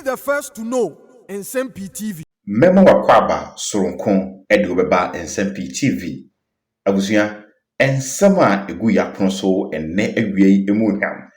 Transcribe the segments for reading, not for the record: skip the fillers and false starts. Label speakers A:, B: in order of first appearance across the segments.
A: the first to know Nsem-Pii TV.
B: Memo wakwaba soronko ede obeba Nsem-Pii TV. Abusua ensama egu yakron so enne awie emuham.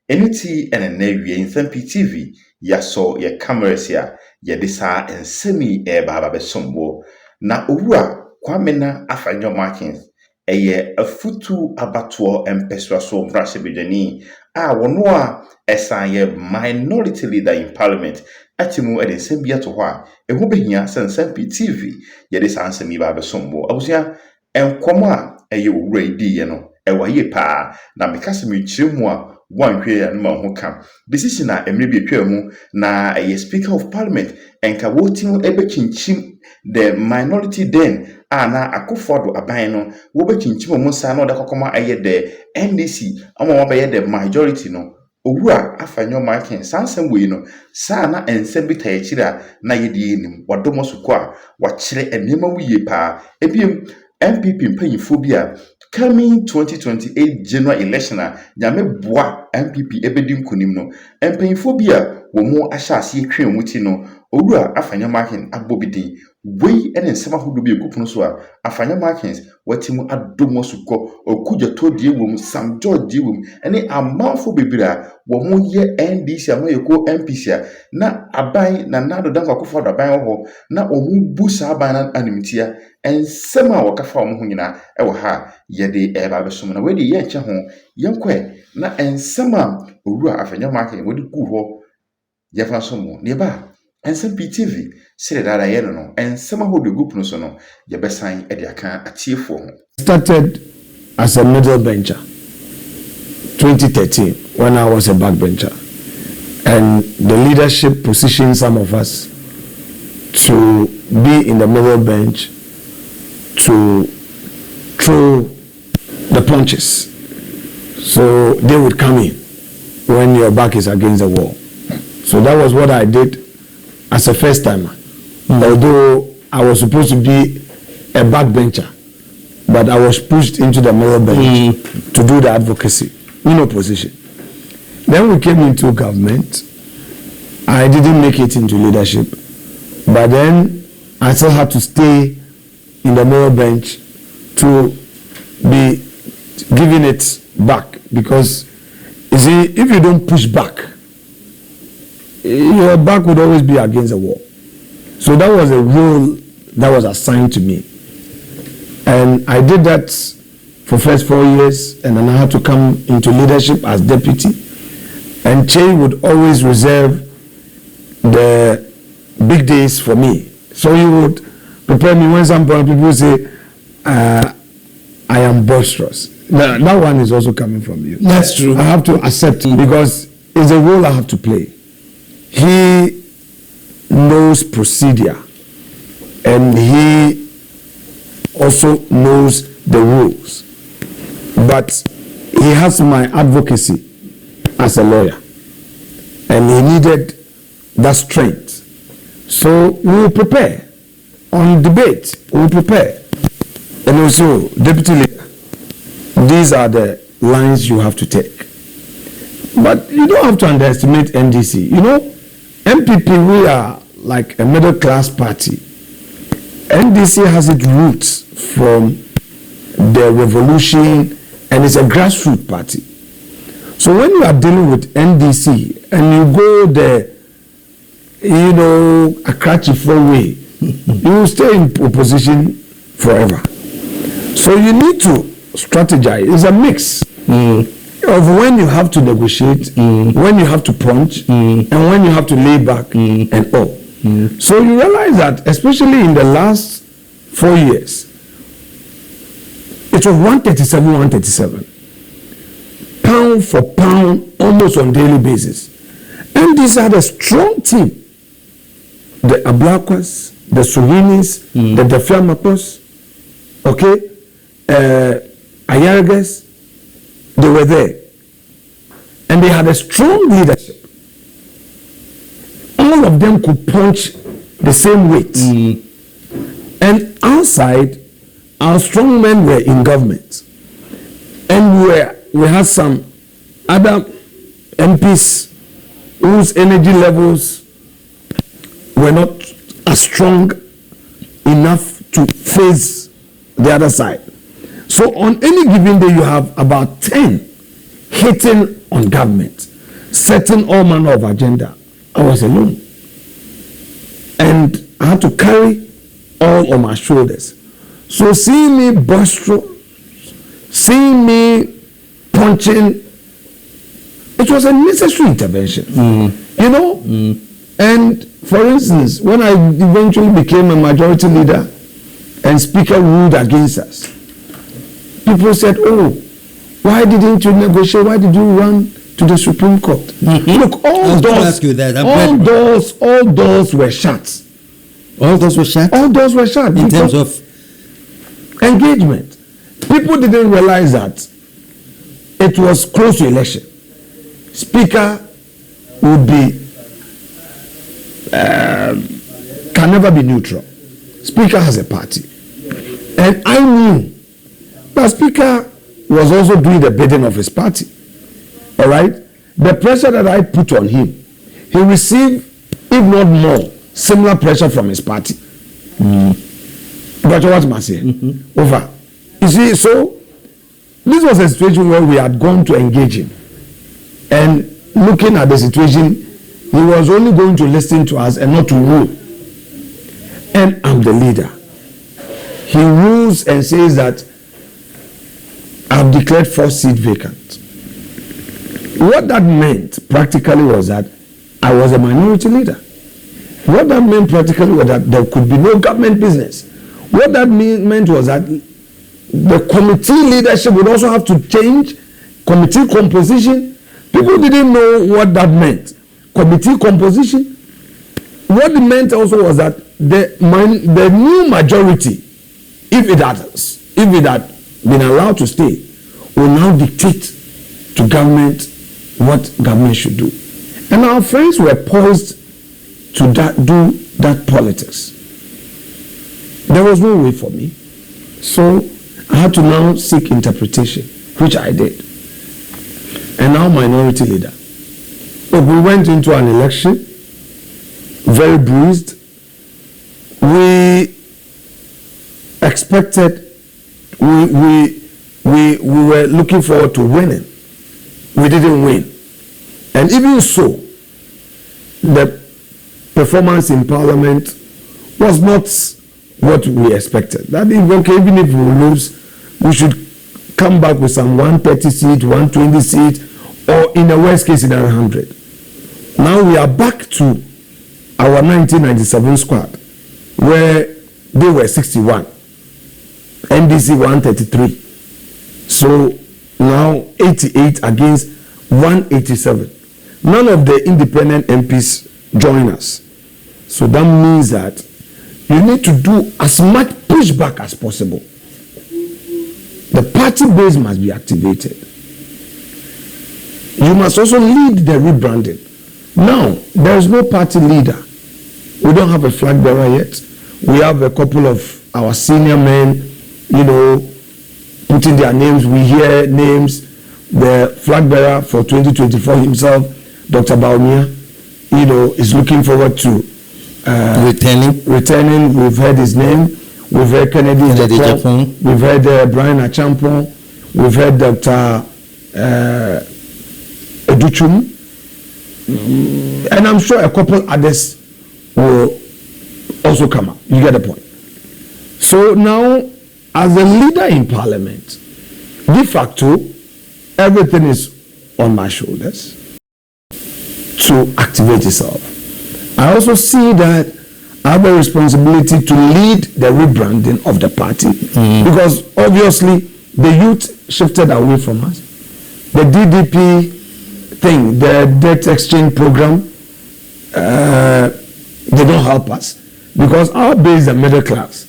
B: Eniti enne awie Nsem-Pii TV yaso ye cameras ya ye desa ensemi baba besombo na owura Hon Afenyo Markins eye afutu abatuo empeswa so brashe bedani wono a esan minority leader in parliament atimu ede nsembia to ho a ehu behia Nsem-Pii TV ye de sansemi ba besombo abusia enkomo a eye owura idi no ewaye pa na mekase mechiremu a wanhwe ya nma ho kam decision a emre bi atwa mu na eye speaker of parliament enka wotimu ebechinchim the minority then na Akufo-Addo aban no wo bechinchim mo nsa na odakokoma eye the NDC omo be the majority no owura Afenyo Markins sansem we no sa na ensem bi tayechira na yedi enim wadomo suko a wachire enema wiye pa ebiem MPP mpanyifo bi a coming 2028 general election a nyame boa MPP ebedi nkonim no mpanyifo bi a wo mu ahyase etwe mu ti no owura Afenyo Markins abobidin wei ene nsema hodo bi ekupono so a Afenyo Markins watimu adomo suko okujato die wom Sam George die wom ene amanfo bebira wo mu ye NDC amoyeko MPC na aban na nado danko Akufo-Addo aban ho na omu busa aban na animtia ensema wakafa omu ho nyina ewo ha yede eba besom na we de ye nche ho yenkwe na ensema owura Afenyo Markins wodi ku ho yefa somo ne ba Nsem-Pii TV sire dada ye no ensema ho de group no so no ye besan e de aka atiefo ho.
C: Started as a middle bencher 2013 when I was a backbencher, and the leadership positioned some of us to be in the middle bench to throw the punches, so they would come in when your back is against the wall. So that was what I did as a first timer. Although I was supposed to be a backbencher, but I was pushed into the middle bench to do the advocacy in opposition. Then we came into government. I didn't make it into leadership, but then I still had to stay in the middle bench to be giving it back, because you see, if you don't push back, your back would always be against the wall. So that was a role that was assigned to me, and I did that for first 4 years, and then I had to come into leadership as deputy, and Che would always reserve the big days for me. So he would prepare me when some people say I am boisterous. That one is also coming from you.
D: That's true.
C: I have to accept it because it's a role I have to play. He knows procedure, and he also knows the rules, but he has my advocacy as a lawyer, and he needed that strength. So we will prepare on debate. We will prepare, and also, deputy leader, these are the lines you have to take. But you don't have to underestimate NDC. You know, MPP, we are like a middle class party. NDC has its roots from the revolution, and it's a grassroots party. So when you are dealing with NDC and you go the, you know, a crutchy-full way, you will stay in opposition forever. So you need to strategize. It's a mix of when you have to negotiate, when you have to punch, and when you have to lay back and all. So you realize that, especially in the last 4 years, it was 137, pound for pound, almost on daily basis. And these are the strong team. The Ablakwas, the Suhinis, the Defiamapos, okay, Ayargas, they were there. And they had a strong leadership. All of them could punch the same weight. And outside, our strong men were in government. And we had some other MPs whose energy levels were not as strong enough to face the other side. So on any given day, you have about 10 hitting on government, setting all manner of agenda. I was alone. And I had to carry all on my shoulders. So seeing me boisterous, seeing me punching, it was a necessary intervention. You know? And for instance, when I eventually became a majority leader and speaker ruled against us, people said, oh, why didn't you negotiate? Why did you run to the Supreme Court? Look, all doors were shut.
D: All doors were shut?
C: All doors were shut.
D: In terms of
C: engagement. People didn't realize that it was close to election. Speaker would be can never be neutral. Speaker has a party. And I knew that Speaker was also doing the bidding of his party. All right? The pressure that I put on him, he received, if not more, similar pressure from his party. But what must I say? Over. You see, so this was a situation where we had gone to engage him. And looking at the situation, he was only going to listen to us and not to rule. And I'm the leader. He rules and says that I've declared 4 seats vacant. What that meant practically was that I was a minority leader. What that meant practically was that there could be no government business. What that meant was that the committee leadership would also have to change, committee composition. People didn't know what that meant. Committee composition. What it meant also was that the new majority, if it had been allowed to stay, will now dictate to government what government should do. And our friends were poised to do that politics. There was no way for me. So I had to now seek interpretation, which I did. And now minority leader. Look, we went into an election, very bruised. We expected, we were looking forward to winning. We didn't win. And even so, the performance in Parliament was not what we expected. That even if we lose, we should come back with some 130 seat, 120 seat, or in the worst case, in 100. Now we are back to our 1997 squad, where they were 61, NDC 133. So now 88 against 187. None of the independent MPs join us. So that means that you need to do as much pushback as possible. The party base must be activated. You must also lead the rebranding. Now, there is no party leader. We don't have a flag bearer yet. We have a couple of our senior men, putting their names. We hear names. The flag bearer for 2024 himself, Dr. Baumia, is looking forward to returning. We've heard his name. We've heard Kennedy Japan. We've heard Brian Achampon. We've heard Dr. Educhum. And I'm sure a couple others will also come up. You get the point. So now, as a leader in Parliament, de facto, everything is on my shoulders to activate itself. I also see that I have a responsibility to lead the rebranding of the party because obviously the youth shifted away from us. The DDP thing, the debt exchange program, they don't help us because our base is the middle class.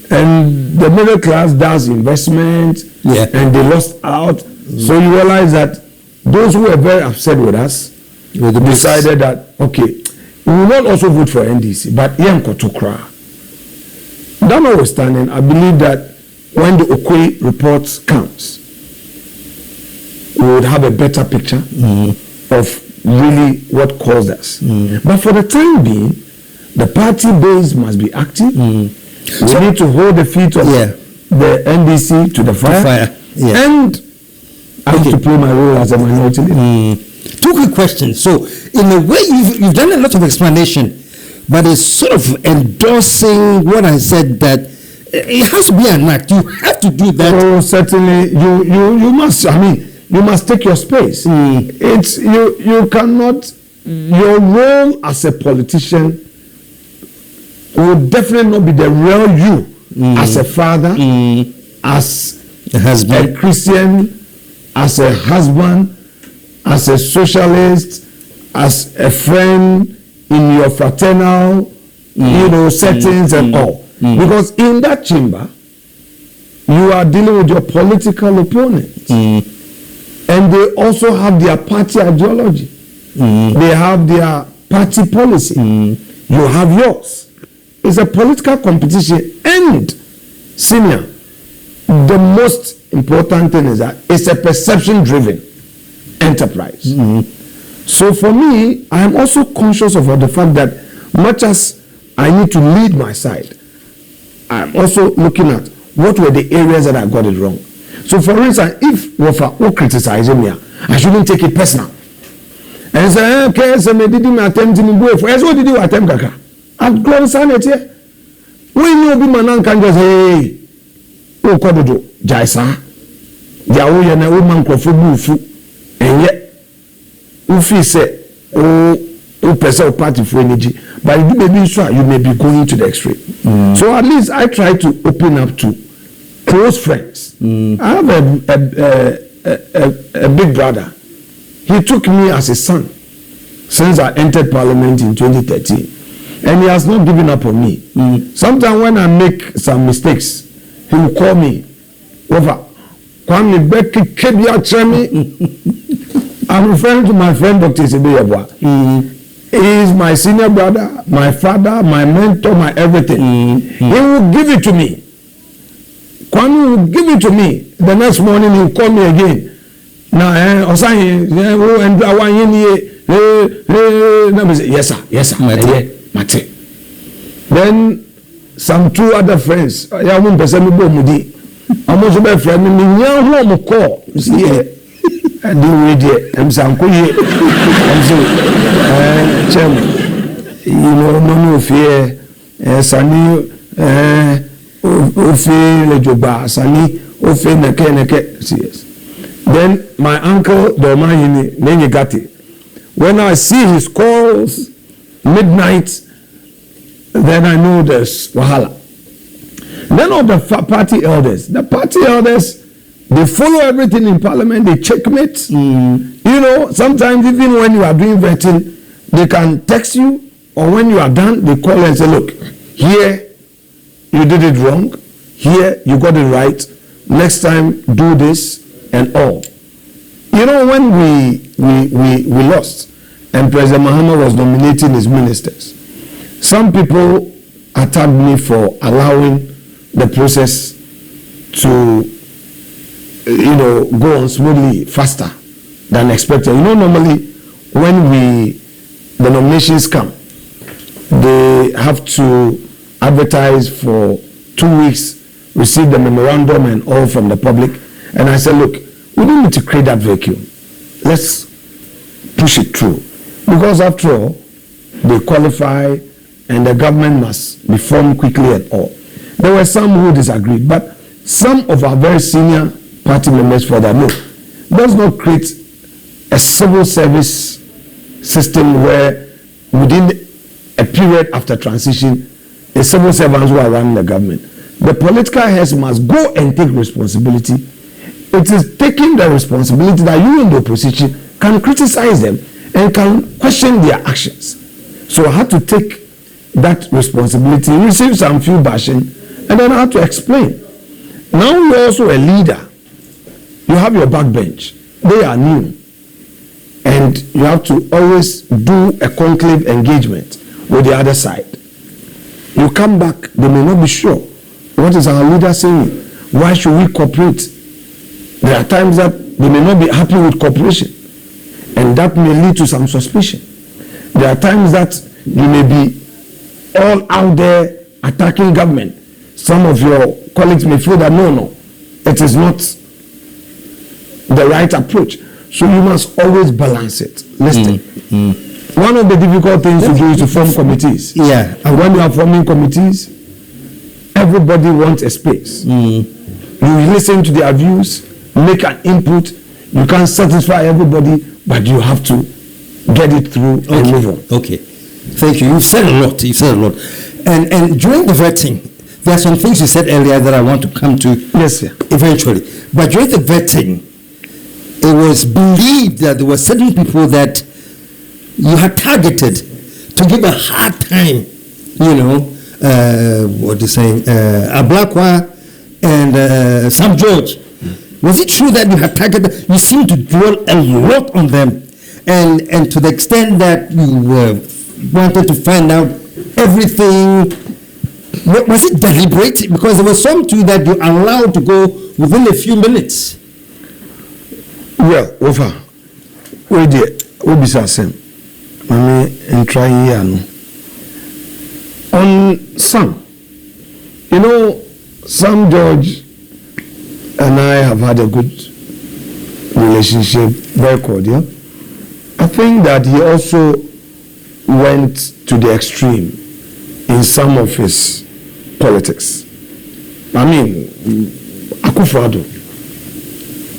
C: And the middle class does investment and they lost out. So you realize that those who were very upset with us decided that, okay, we will not also vote for NDC, but Yankotokra. That notwithstanding, I believe that when the Okwe report comes, we would have a better picture of really what caused us. But for the time being, The party base must be active. We need to hold the feet of the NDC to the fire.
D: Yeah.
C: And I have to play my role as a minority leader.
D: Two quick questions. So, in a way, you've done a lot of explanation, but it's sort of endorsing what I said, that it has to be an act. You have to do that.
C: Oh, certainly. You must. I mean, you must take your space. It's you cannot. Your role as a politician will definitely not be the real you as a father, as
D: a husband,
C: a Christian, as a husband, as a socialist, as a friend in your fraternal, settings and all. Because in that chamber, you are dealing with your political opponents. And they also have their party ideology. They have their party policy. You have yours. It's a political competition. And, senior, the most important thing is that it's a perception-driven enterprise. So for me, I am also conscious of the fact that much as I need to lead my side, I'm also looking at what were the areas that I got it wrong. So for instance, if we're criticizing me, I shouldn't take it personal. And say, okay, so maybe did my attempt in go for what did you attempt kaka? I've grown sanity. When you be man can just hey, oh kododo, jaisa. Ya wo ye na wo man krofo bufu. Enye ufi say o person of party for energy, but you may be sure you may be going to the extreme. So at least I try to open up to close friends. I have a big brother. He took me as a son since I entered Parliament in 2013, and he has not given up on me. Sometimes when I make some mistakes, he will call me over. Kwame Becky Kebia Chemi. I'm referring to my friend Dr. Sebeyabwa. He is my senior brother, my father, my mentor, my everything. He will give it to me. Kwame will give it to me. The next morning he will call me again. Now, and I want you yes sir, Mate. Then some two other friends, I won't be sending me. I'm also my friend, me young home call. See, I do it. I'm saying, no fear, Sani, Ofe Lejoba, Sani, Ofe Neke, yes. Then my uncle Domayini Nenyegati, when I see his calls midnight, then I know there's wahala. None of the party elders, they follow everything in Parliament, they checkmate. Sometimes even when you are doing vetting, they can text you, or when you are done, they call and say, look, here you did it wrong, here you got it right, next time do this and all. When we lost and President Mahama was nominating his ministers, some people attacked me for allowing the process to go on smoothly faster than expected. Normally when the nominations come, they have to advertise for 2 weeks, receive the memorandum and all from the public. And I said, look, we don't need to create that vacuum. Let's push it through. Because after all, they qualify and the government must be formed quickly and all. There were some who disagreed, but some of our very senior party members for that, no, let's not create a civil service system where within a period after transition, the civil servants who are running the government. The political heads must go and take responsibility. It is taking the responsibility that you in the opposition can criticize them and can question their actions. So I had to take that responsibility, receive some few bashing, and then I had to explain. Now you're also a leader. You have your backbench. They are new. And you have to always do a conclave engagement with the other side. You come back, they may not be sure. What is our leader saying? Why should we cooperate? There are times that they may not be happy with cooperation, and that may lead to some suspicion. There are times that you may be all out there attacking government. Some of your colleagues may feel that no, it is not the right approach. So you must always balance it. Listen. One of the difficult things to do is to form committees.
D: Yeah.
C: And when you are forming committees, everybody wants a space. You listen to their views, make an input. You can't satisfy everybody, but you have to get it through and move on.
D: Okay. Thank you. You've said a lot. And during the vetting, there are some things you said earlier that I want to come to.
C: Yes, sir.
D: Eventually. But during the vetting, it was believed that there were certain people that you had targeted to give a hard time, what they're saying, Ablakwa and Sam George. Was it true that you had targeted? You seem to dwell a lot on them, and to the extent that you wanted to find out everything. Was it deliberate? Because there was some too that you allowed to go within a few minutes.
C: Well, over. Wait there. What be saying? Mami, and try here. On Sam, Sam George and I have had a good relationship, very cordial. I think that he also went to the extreme in some of his politics. I mean, Akufo-Addo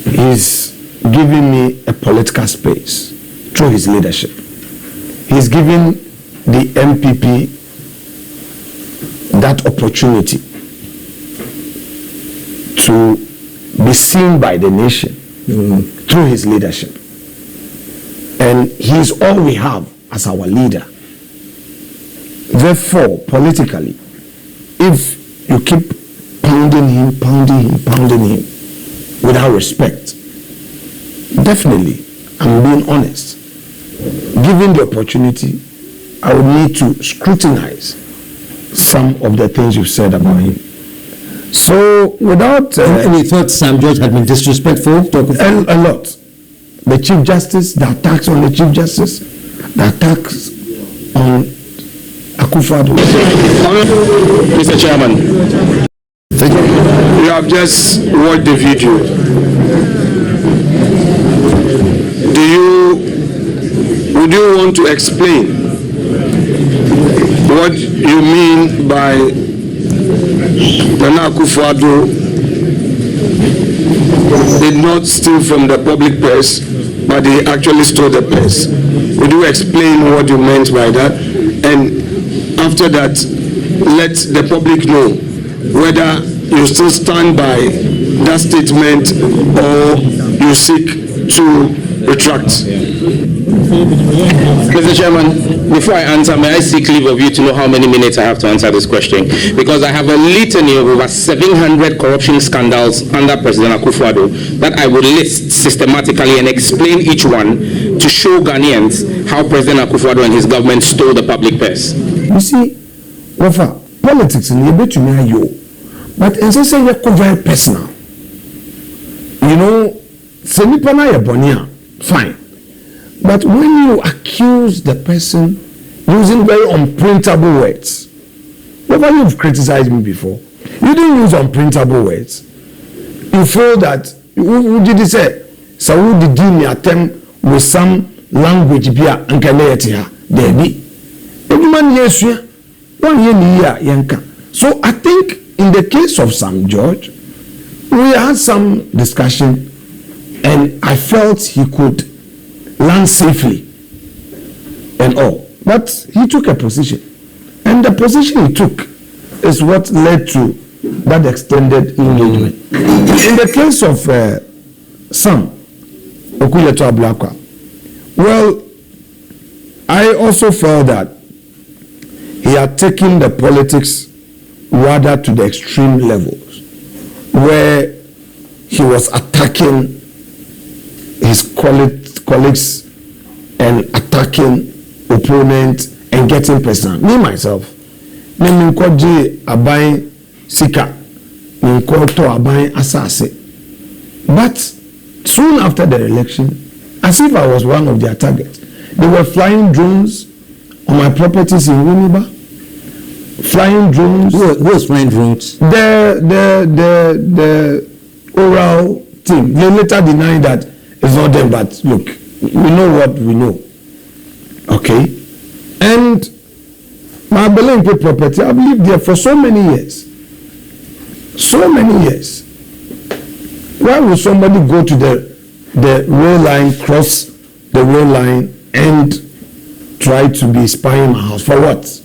C: is giving me a political space through his leadership. He's giving the MPP that opportunity to be seen by the nation through his leadership. And he's all we have as our leader. Therefore, politically, if you keep pounding him without respect, definitely, I'm being honest, given the opportunity, I would need to scrutinize some of the things you've said about him. So, without...
D: and you thought Sam George had been disrespectful?
C: A lot. The Chief Justice, the attacks on the Chief Justice, the attacks on Akufo-Addo.
E: Mr. Chairman,
D: Thank you.
E: you have just watched the video. Would you want to explain what you mean by Nana Akufo-Addo did not steal from the public purse, but they actually stole the purse? Would you explain what you meant by that? And after that, let the public know whether you still stand by that statement or you seek to retract.
F: Mr. Chairman, before I answer, may I seek leave of you to know how many minutes I have to answer this question? Because I have a litany of over 700 corruption scandals under President Akufo-Addo that I will list systematically and explain each one to show Ghanaians how President Akufo-Addo and his government stole the public purse.
C: You see, Wafa, politics in the to me you, but in say you're very personal. Senipana Yabonia, fine. But when you accuse the person using very unprintable words, whenever you've criticized me before, you didn't use unprintable words. You feel that, who did he say? So who did me attempt with some language bia and kanayetiha? There be. Everyone yes, one year, so I think in the case of Sam George, we had some discussion and I felt he could land safely and all. But he took a position. And the position he took is what led to that extended engagement. In the case of Sam Okuyeto Ablakwa, well, I also felt that he had taken the politics rather to the extreme levels, where he was attacking his colleagues and attacking opponents and getting personal. Me myself, me nkoji abai sika, me nkoto abai asase. But soon after the election, as if I was one of their targets, they were flying drones on my properties in Winneba, flying drones.
D: Who was flying drones?
C: The oral team. They later denied that it's not them, but look, we know what we know. Okay? And my Belenke property, I've lived there for so many years. So many years. Why would somebody go to the rail line, cross the rail line, and try to be spying my house? For what?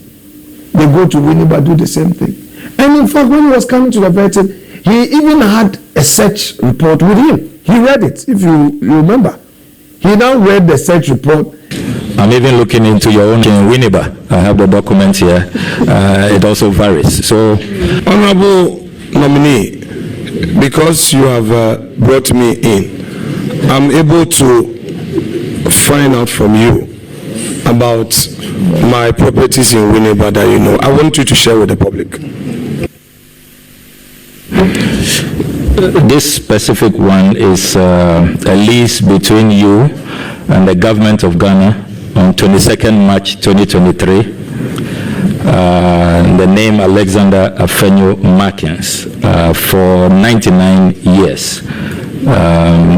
C: They go to Winneba, do the same thing. And in fact, when he was coming to the vetting, he even had a search report with him. He read it, if you remember. He now read the search report.
G: I'm even looking into your own in Winneba. I have the document here. It also varies. So,
E: Honorable nominee, because you have brought me in, I'm able to find out from you about my properties in Winneba that you know. I want you to share with the public.
G: This specific one is a lease between you and the government of Ghana on 22nd March 2023. The name Alexander Afenyo Markins for 99 years.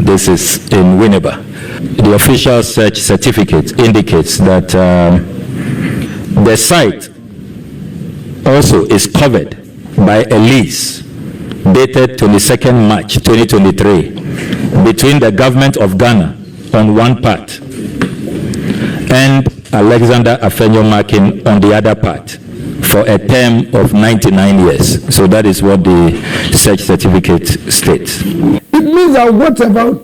G: This is in Winneba. The official search certificate indicates that the site also is covered by a lease dated 22nd March 2023 between the government of Ghana on one part and Alexander Afenyo Markins on the other part for a term of 99 years. So that is what the search certificate states.
C: It means that whatever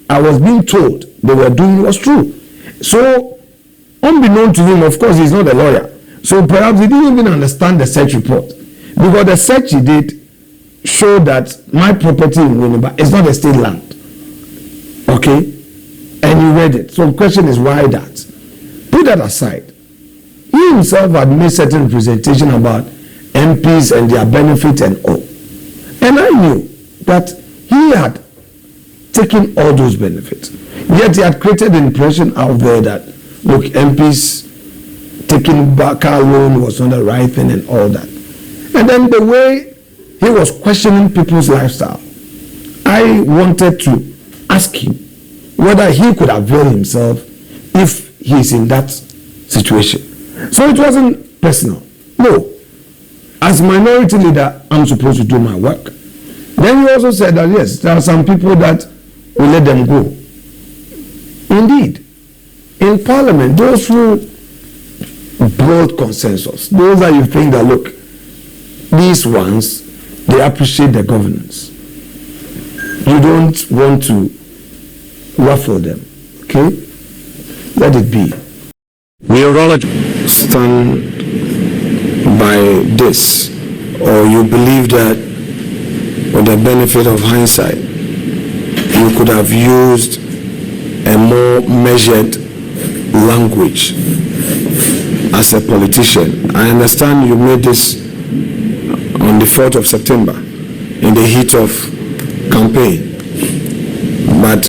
C: I was being told they were doing was true. So, unbeknown to him, of course, he's not a lawyer. So perhaps he didn't even understand the search report. Because the search he did showed that my property in Winneba is not a state land. Okay? And he read it. So the question is, why that? Put that aside. He himself had made certain representation about MPs and their benefit and all. And I knew that he had taken all those benefits. Yet he had created the impression out there that, look, MPs taking back car loan was not the right thing and all that. And then the way he was questioning people's lifestyle, I wanted to ask him whether he could avail himself if he's in that situation. So it wasn't personal. No. As minority leader, I'm supposed to do my work. Then he also said that, yes, there are some people that will let them go. Indeed. In Parliament, those who broad consensus, those that you think that, look, these ones, they appreciate the governance. You don't want to ruffle them. Okay? Let it be.
E: We all stand by this, or you believe that with the benefit of hindsight, you could have used a more measured language as a politician. I understand you made this on the 4th of September in the heat of campaign, but